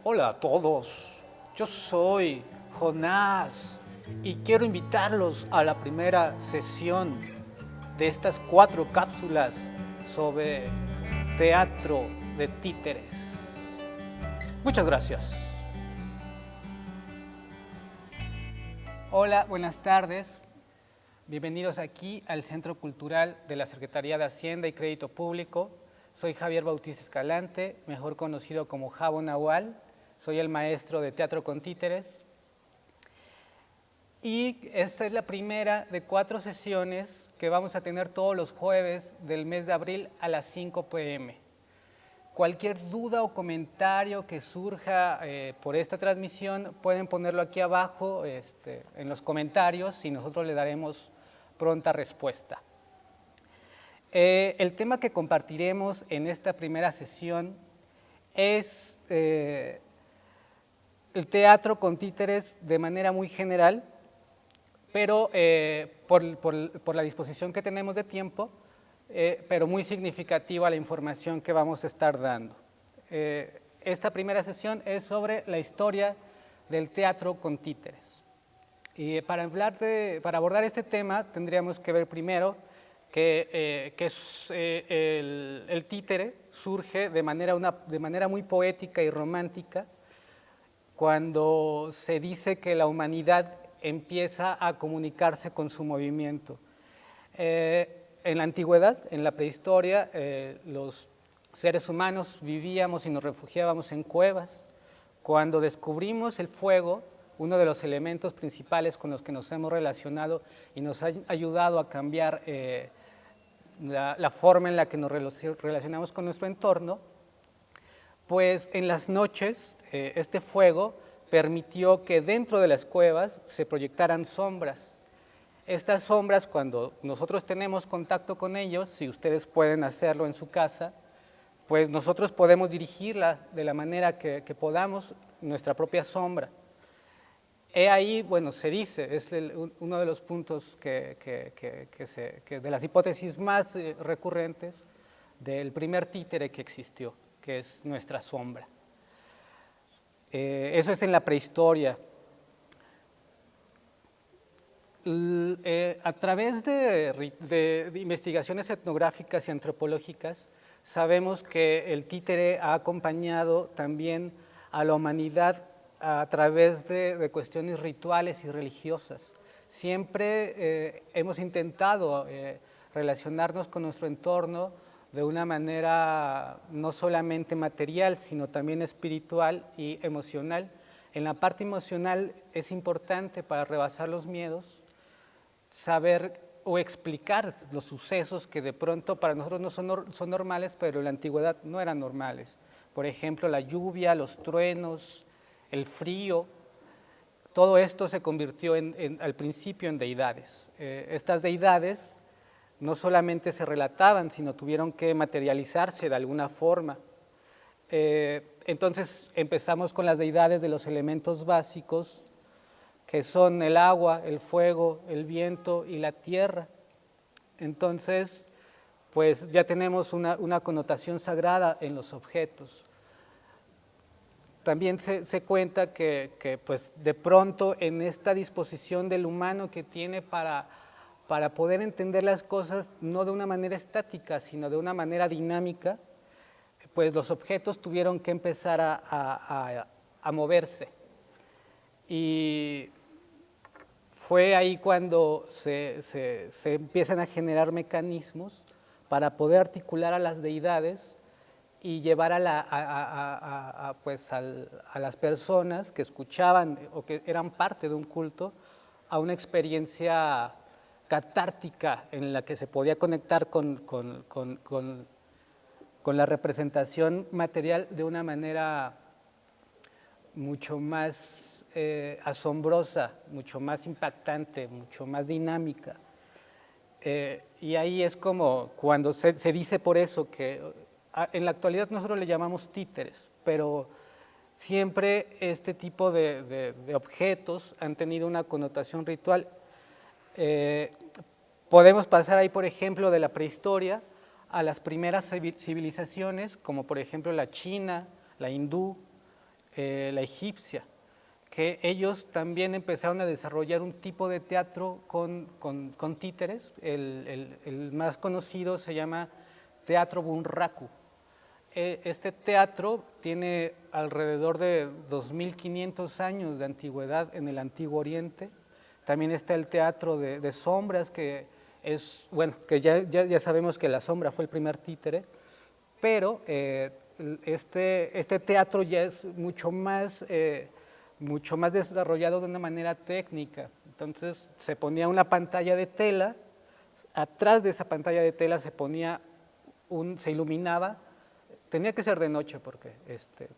Hola a todos, yo soy Jonás y quiero invitarlos a la primera sesión de estas 4 cápsulas sobre teatro de títeres. Muchas gracias. Hola, buenas tardes. Bienvenidos aquí al Centro Cultural de la Secretaría de Hacienda y Crédito Público. Soy Javier Bautista Escalante, mejor conocido como Javo Nahual. Soy el maestro de teatro con títeres. Y esta es la primera de 4 sesiones que vamos a tener todos los jueves del mes de abril a las 5 p.m. Cualquier duda o comentario que surja por esta transmisión pueden ponerlo aquí abajo en los comentarios y nosotros le daremos pronta respuesta. El tema que compartiremos en esta primera sesión es el teatro con títeres de manera muy general, pero por la disposición que tenemos de tiempo, pero muy significativa la información que vamos a estar dando. Esta primera sesión es sobre la historia del teatro con títeres. Y para abordar este tema tendríamos que ver primero que el títere surge de manera muy poética y romántica cuando se dice que la humanidad empieza a comunicarse con su movimiento. En la antigüedad, en la prehistoria, los seres humanos vivíamos y nos refugiábamos en cuevas. Cuando descubrimos el fuego, uno de los elementos principales con los que nos hemos relacionado y nos ha ayudado a cambiar la forma en la que nos relacionamos con nuestro entorno, pues en las noches este fuego permitió que dentro de las cuevas se proyectaran sombras. Estas sombras, cuando nosotros tenemos contacto con ellos, si ustedes pueden hacerlo en su casa, pues nosotros podemos dirigirla de la manera que podamos, nuestra propia sombra. He ahí, bueno, se dice, es uno de los puntos de las hipótesis más recurrentes del primer títere que existió, que es nuestra sombra. Eso es en la prehistoria. A través de investigaciones etnográficas y antropológicas, sabemos que el títere ha acompañado también a la humanidad a través de cuestiones rituales y religiosas. Siempre hemos intentado relacionarnos con nuestro entorno de una manera no solamente material, sino también espiritual y emocional. En la parte emocional es importante para rebasar los miedos, saber o explicar los sucesos que de pronto para nosotros no son normales, pero en la antigüedad no eran normales. Por ejemplo, la lluvia, los truenos, el frío, todo esto se convirtió al principio en deidades. Estas deidades no solamente se relataban, sino tuvieron que materializarse de alguna forma. Entonces empezamos con las deidades de los elementos básicos, que son el agua, el fuego, el viento y la tierra. Entonces, pues ya tenemos una connotación sagrada en los objetos. También se cuenta que pues de pronto en esta disposición del humano que tiene para poder entender las cosas no de una manera estática, sino de una manera dinámica, pues los objetos tuvieron que empezar a moverse. Y fue ahí cuando se empiezan a generar mecanismos para poder articular a las deidades y llevar pues a las personas que escuchaban o que eran parte de un culto a una experiencia catártica en la que se podía conectar con la representación material de una manera mucho más asombrosa, mucho más impactante, mucho más dinámica. Y ahí es como cuando se dice por eso que en la actualidad nosotros le llamamos títeres, pero siempre este tipo de objetos han tenido una connotación ritual. Podemos pasar ahí, por ejemplo, de la prehistoria a las primeras civilizaciones, como por ejemplo la China, la hindú, la egipcia, que ellos también empezaron a desarrollar un tipo de teatro con títeres. El más conocido se llama teatro bunraku. Este teatro tiene alrededor de 2500 años de antigüedad en el Antiguo Oriente. También está el teatro de sombras, que es, bueno, que ya sabemos que la sombra fue el primer títere, pero este teatro ya es mucho más desarrollado de una manera técnica. Entonces se ponía una pantalla de tela, atrás de esa pantalla de tela se iluminaba, tenía que ser de noche porque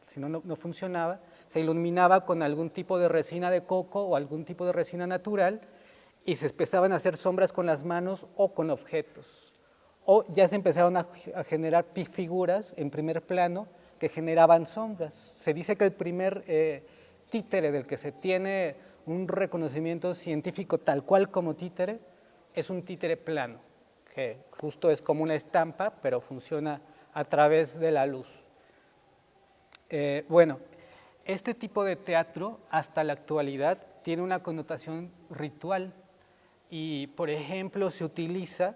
si no, no funcionaba, se iluminaba con algún tipo de resina de coco o algún tipo de resina natural, y se empezaban a hacer sombras con las manos o con objetos. O ya se empezaron a generar figuras en primer plano que generaban sombras. Se dice que el primer títere del que se tiene un reconocimiento científico tal cual como títere es un títere plano, que justo es como una estampa, pero funciona a través de la luz. Bueno, este tipo de teatro hasta la actualidad tiene una connotación ritual y, por ejemplo, se utiliza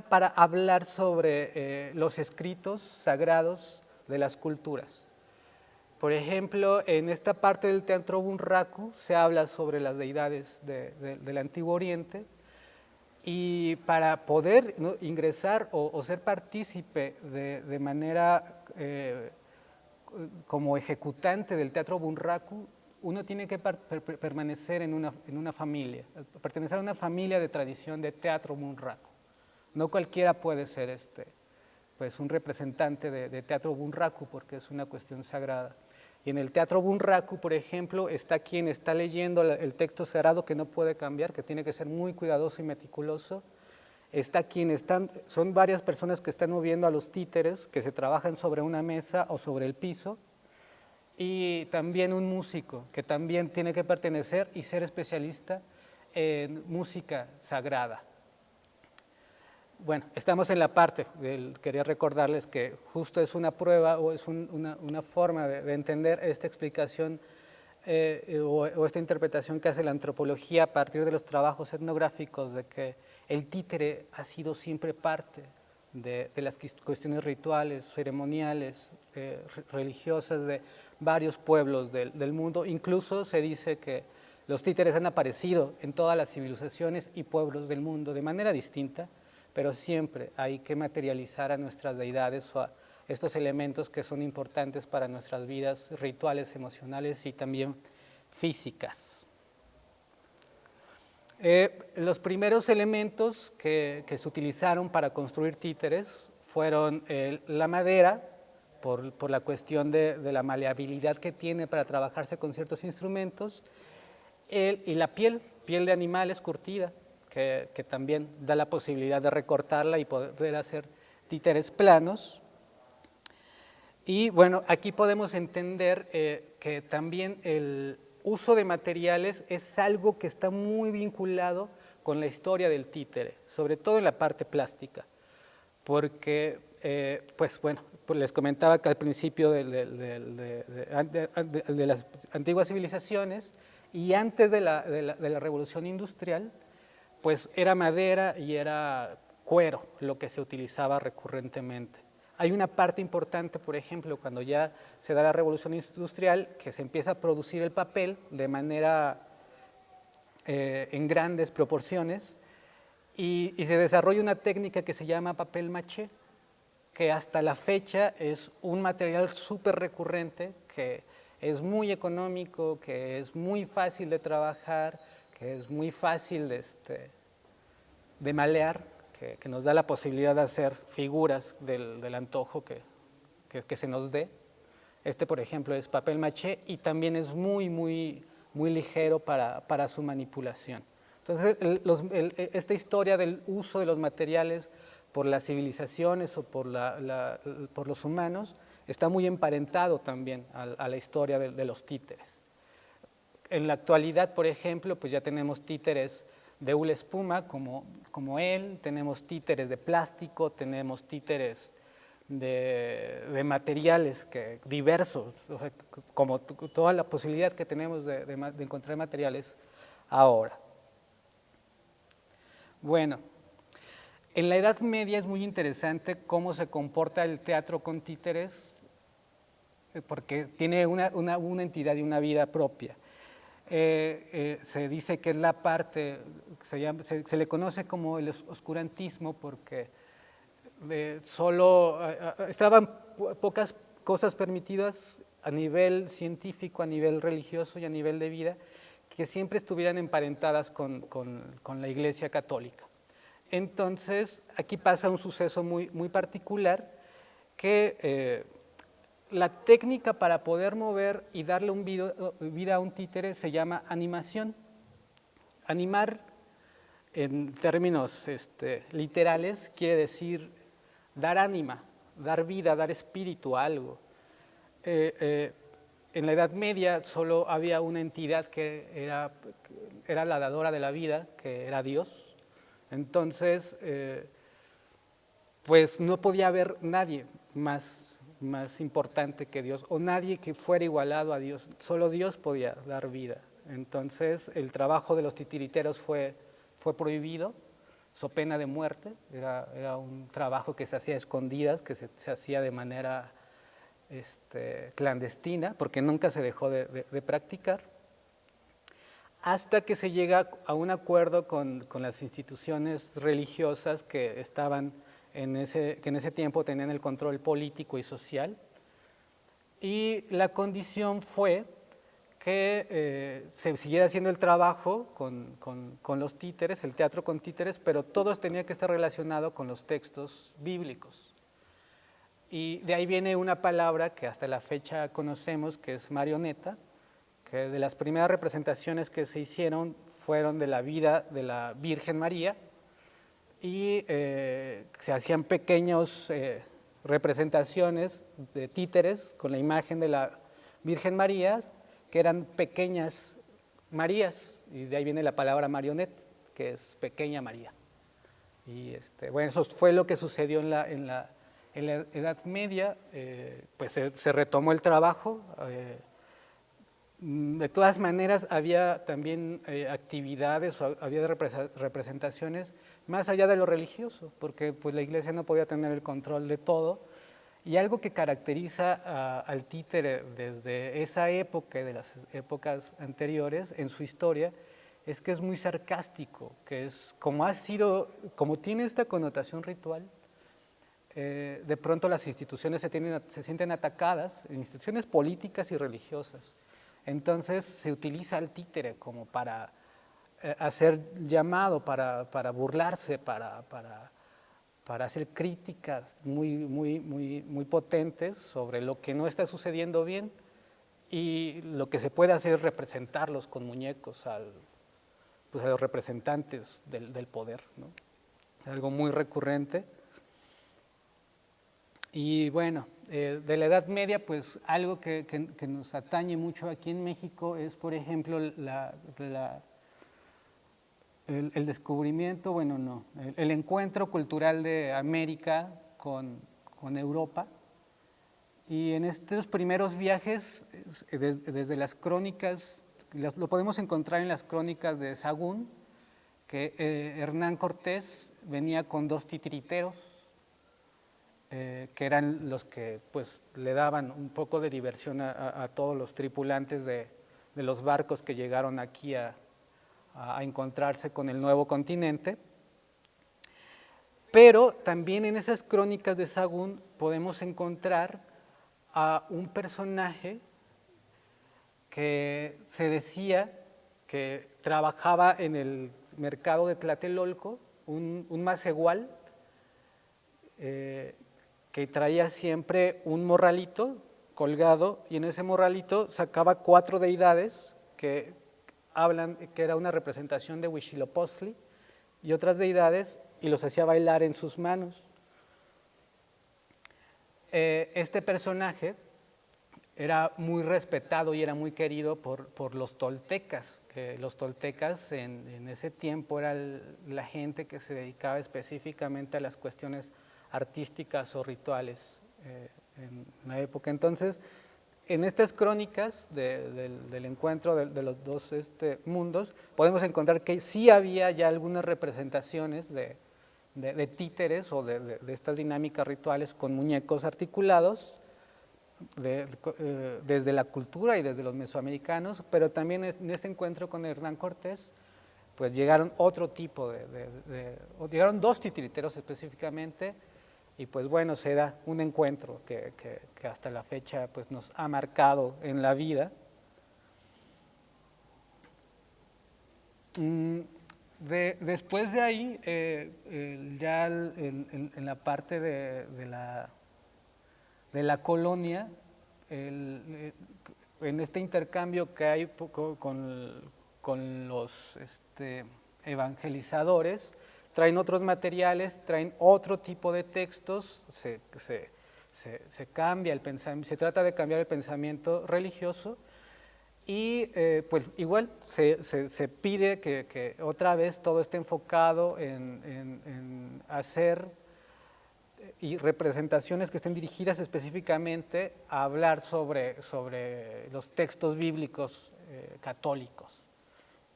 para hablar sobre los escritos sagrados de las culturas. Por ejemplo, en esta parte del teatro bunraku se habla sobre las deidades del Antiguo Oriente, y para poder, ¿no?, ingresar o ser partícipe de manera como ejecutante del teatro bunraku, uno tiene que permanecer en una familia, pertenecer a una familia de tradición de teatro bunraku. No cualquiera puede ser pues un representante de teatro bunraku, porque es una cuestión sagrada. Y en el teatro bunraku, por ejemplo, está quien está leyendo el texto sagrado, que no puede cambiar, que tiene que ser muy cuidadoso y meticuloso. Está son varias personas que están moviendo a los títeres, que se trabajan sobre una mesa o sobre el piso, y también un músico, que también tiene que pertenecer y ser especialista en música sagrada. Bueno, estamos en la parte quería recordarles que justo es una prueba o es una forma de entender esta explicación o esta interpretación que hace la antropología a partir de los trabajos etnográficos, de que el títere ha sido siempre parte de las cuestiones rituales, ceremoniales, religiosas de varios pueblos del mundo. Incluso se dice que los títeres han aparecido en todas las civilizaciones y pueblos del mundo de manera distinta, pero siempre hay que materializar a nuestras deidades o a estos elementos que son importantes para nuestras vidas rituales, emocionales y también físicas. Los primeros elementos que se utilizaron para construir títeres fueron la madera, por la cuestión de la maleabilidad que tiene para trabajarse con ciertos instrumentos, y la piel de animales curtida, que también da la posibilidad de recortarla y poder hacer títeres planos. Y bueno, aquí podemos entender que también el uso de materiales es algo que está muy vinculado con la historia del títere, sobre todo en la parte plástica, porque, pues bueno, les comentaba que al principio de las antiguas civilizaciones y antes de la revolución industrial, pues era madera y era cuero lo que se utilizaba recurrentemente. Hay una parte importante, por ejemplo, cuando ya se da la revolución industrial, que se empieza a producir el papel de manera en grandes proporciones, y se desarrolla una técnica que se llama papel maché, que hasta la fecha es un material súper recurrente, que es muy económico, que es muy fácil de trabajar, que es muy fácil de malear, que nos da la posibilidad de hacer figuras del antojo que se nos dé. Por ejemplo, es papel maché y también es muy ligero para su manipulación. Entonces, esta historia del uso de los materiales por las civilizaciones o por los humanos está muy emparentado también a la historia de los títeres. En la actualidad, por ejemplo, pues ya tenemos títeres de hule espuma como él, tenemos títeres de plástico, tenemos títeres de materiales diversos, o sea, como toda la posibilidad que tenemos de encontrar materiales ahora. Bueno, en la Edad Media es muy interesante cómo se comporta el teatro con títeres, porque tiene una entidad y una vida propia. Se dice que es la parte, se le conoce como el oscurantismo porque estaban pocas cosas permitidas a nivel científico, a nivel religioso y a nivel de vida, que siempre estuvieran emparentadas con la Iglesia Católica. Entonces, aquí pasa un suceso muy particular, que la técnica para poder mover y darle vida a un títere se llama animación. Animar, en términos literales, quiere decir dar ánima, dar vida, dar espíritu a algo. En la Edad Media solo había una entidad que era la dadora de la vida, que era Dios. Entonces, pues no podía haber nadie más importante que Dios, o nadie que fuera igualado a Dios, solo Dios podía dar vida. Entonces el trabajo de los titiriteros fue prohibido, so pena de muerte, era un trabajo que se hacía a escondidas, que se hacía de manera clandestina, porque nunca se dejó de practicar, hasta que se llega a un acuerdo con las instituciones religiosas que estaban que en ese tiempo tenían el control político y social, y la condición fue que se siguiera haciendo el trabajo con los títeres, el teatro con títeres, pero todo tenía que estar relacionado con los textos bíblicos. Y de ahí viene una palabra que hasta la fecha conocemos, que es marioneta, que de las primeras representaciones que se hicieron fueron de la vida de la Virgen María, y se hacían pequeñas representaciones de títeres con la imagen de la Virgen María, que eran pequeñas Marías, y de ahí viene la palabra marioneta, que es pequeña María. Y bueno, eso fue lo que sucedió en la Edad Media. Pues se retomó el trabajo. De todas maneras, había también actividades, había representaciones más allá de lo religioso, porque pues, la Iglesia no podía tener el control de todo. Y algo que caracteriza al títere desde esa época y de las épocas anteriores en su historia es que es muy sarcástico, que es como tiene esta connotación ritual, de pronto las instituciones se sienten atacadas, instituciones políticas y religiosas. Entonces se utiliza al títere como para hacer llamado, para burlarse, para hacer críticas muy potentes sobre lo que no está sucediendo bien, y lo que se puede hacer es representarlos con muñecos a los representantes del poder, ¿no? Algo muy recurrente. Y bueno, de la Edad Media, pues algo que nos atañe mucho aquí en México es, por ejemplo, el descubrimiento, bueno, no, el encuentro cultural de América con Europa. Y en estos primeros viajes, desde las crónicas, lo podemos encontrar en las crónicas de Sahagún, que Hernán Cortés venía con 2 titiriteros, que eran los que pues, le daban un poco de diversión a todos los tripulantes de los barcos que llegaron aquí a encontrarse con el nuevo continente. Pero también en esas crónicas de Sahagún podemos encontrar a un personaje que se decía que trabajaba en el mercado de Tlatelolco, un macehual, que traía siempre un morralito colgado, y en ese morralito sacaba 4 deidades que hablan que era una representación de Huitzilopochtli y otras deidades, y los hacía bailar en sus manos. Este personaje era muy respetado y era muy querido por los toltecas, que los toltecas en ese tiempo era la gente que se dedicaba específicamente a las cuestiones artísticas o rituales en la época. Entonces, en estas crónicas del encuentro de los dos mundos, podemos encontrar que sí había ya algunas representaciones de títeres o de estas dinámicas rituales con muñecos articulados desde la cultura y desde los mesoamericanos, pero también en este encuentro con Hernán Cortés, pues llegaron otro tipo llegaron dos titiriteros específicamente, y pues bueno, se da un encuentro que hasta la fecha pues nos ha marcado en la vida. Después de ahí, ya en la parte de la colonia, en este intercambio que hay con los evangelizadores, traen otros materiales, traen otro tipo de textos, se cambia el pensamiento, se trata de cambiar el pensamiento religioso, y pues igual se pide que otra vez todo esté enfocado en hacer y representaciones que estén dirigidas específicamente a hablar sobre los textos bíblicos católicos.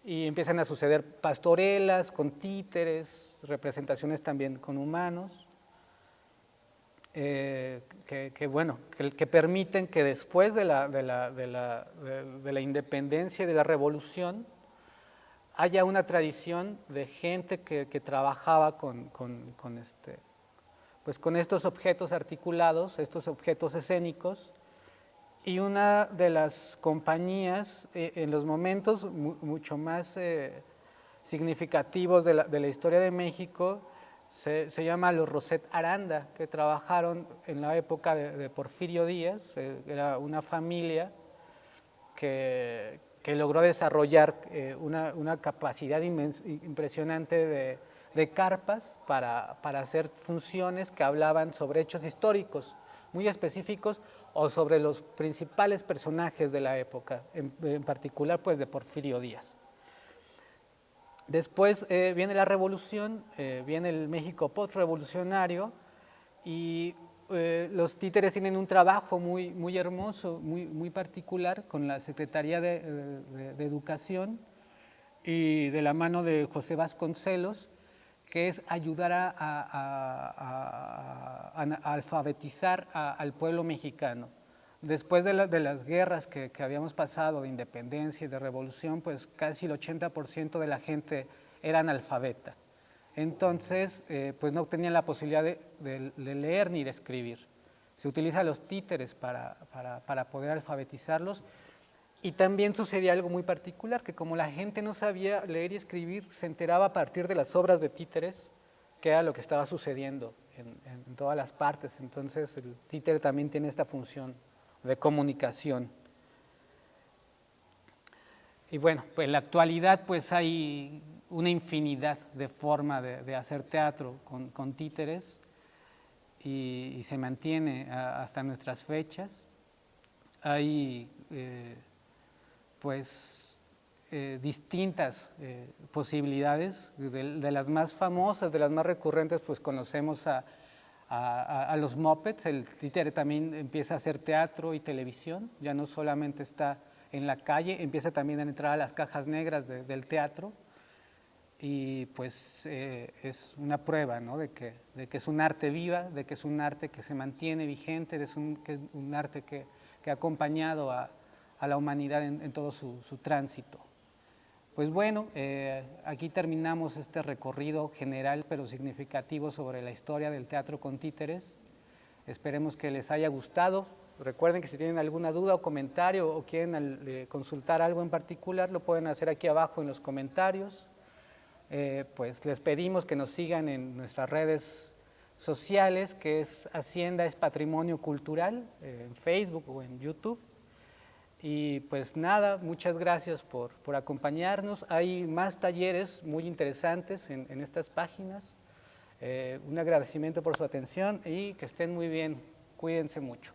Y empiezan a suceder pastorelas con títeres, representaciones también con humanos, que permiten que después de la independencia y de la revolución haya una tradición de gente que trabajaba con estos objetos articulados, estos objetos escénicos, y una de las compañías en los momentos mucho más significativos de la historia de México se llama los Roset Aranda, que trabajaron en la época de Porfirio Díaz. Era una familia que logró desarrollar una capacidad impresionante de carpas para hacer funciones que hablaban sobre hechos históricos muy específicos o sobre los principales personajes de la época, en particular pues de Porfirio Díaz. Después viene la revolución, viene el México postrevolucionario, y los títeres tienen un trabajo muy hermoso, muy particular con la Secretaría de Educación y de la mano de José Vasconcelos, que es ayudar a alfabetizar al pueblo mexicano. Después de las guerras que habíamos pasado, de independencia y de revolución, pues casi el 80% de la gente era analfabeta. Entonces, pues no tenían la posibilidad de leer ni de escribir. Se utilizan los títeres para poder alfabetizarlos. Y también sucedía algo muy particular, que como la gente no sabía leer y escribir, se enteraba a partir de las obras de títeres que era lo que estaba sucediendo en todas las partes. Entonces el títere también tiene esta función de comunicación. Y bueno, pues en la actualidad pues hay una infinidad de formas de hacer teatro con títeres, y se mantiene hasta nuestras fechas. Hay distintas posibilidades. De las más famosas, de las más recurrentes, pues conocemos a los Muppets. El títere también empieza a hacer teatro y televisión, ya no solamente está en la calle, empieza también a entrar a las cajas negras del teatro, y pues es una prueba, ¿no?, de que es un arte viva, de que es un arte que se mantiene vigente, de que es un arte que ha acompañado a la humanidad en todo su tránsito. Pues bueno, aquí terminamos este recorrido general pero significativo sobre la historia del teatro con títeres. Esperemos que les haya gustado. Recuerden que si tienen alguna duda o comentario o quieren consultar algo en particular, lo pueden hacer aquí abajo en los comentarios. Pues les pedimos que nos sigan en nuestras redes sociales, que es Hacienda es Patrimonio Cultural, en Facebook o en YouTube. Y pues nada, muchas gracias por acompañarnos. Hay más talleres muy interesantes en estas páginas. Un agradecimiento por su atención y que estén muy bien. Cuídense mucho.